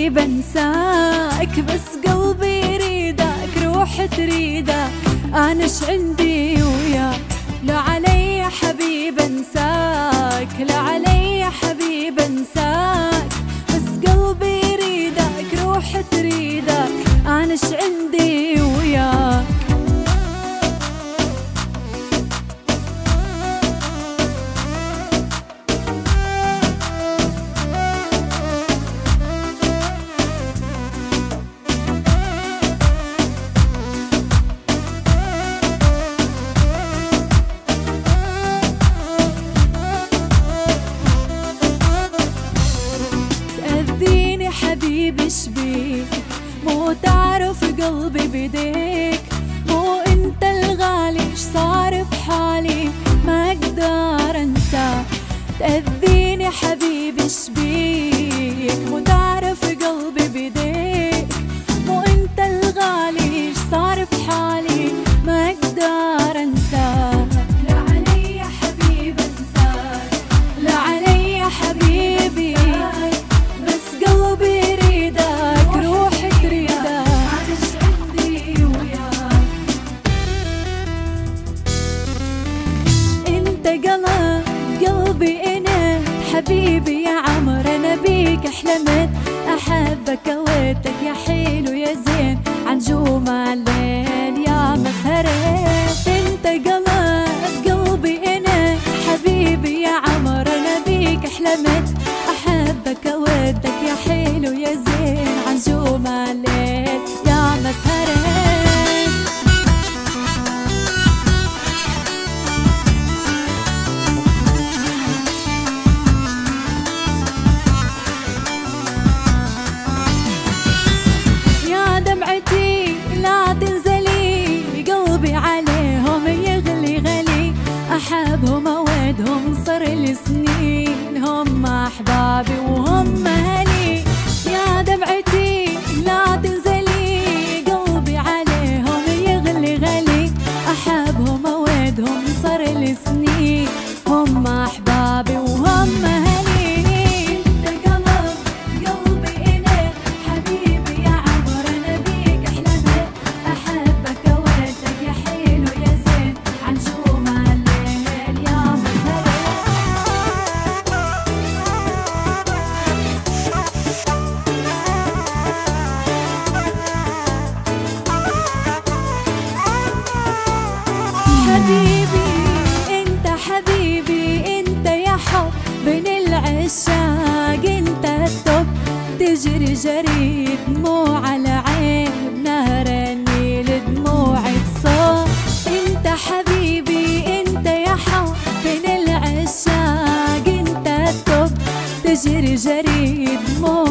حبيب انساك، بس قلبي يريدك، روح تريدك، انا ايش عندي وياك؟ لا علي حبيب انساك، لا علي حبيب انساك، بس قلبي يريدك، روح تريدك، انا ايش عندي وياك؟ حبيبي شبيك مو تعرف قلبي بديك، مو انت الغالي ايش صار بحالي ما اقدر انساك. تأذيني حبيبي شبيك مو تعرف قلبي بديك، مو انت الغالي ايش صار بحالي ما اقدر انساك. لا علي حبيب انساك، لا علي حبيبي، بس قلبي يريدك، روح تريدك، انا ايش عندي وياك؟ انت قلبي انا حبيبي يا عمر، انا بيك حلمت احبك هويتك يا حلو يا زين عن جوم الليل يا مسهرت. انت قلبي انا حبيبي يا عمر، انا بيك حلمت احبك هويتك يا حلو يا زين عن جوم الليل يا مسهرت. يا دمعتي لا تنزلي، قلبي عليهم يغلي غلي، احبهم اودهم صار لي سنين، هم احبابي وهم اهلي. يا دمعتي لا تنزلي، قلبي عليهم يغلي غلي، احبهم اودهم صار لي سنين، هم احبابي وهم اهلي. حبيبي انت حبيبي انت يا حب بين العشاق، انت الطب تجري جري دموع على عين بنهر النيل دموعي تصب. انت حبيبي انت يا حب بين العشاق، انت الطب تجري جري دموع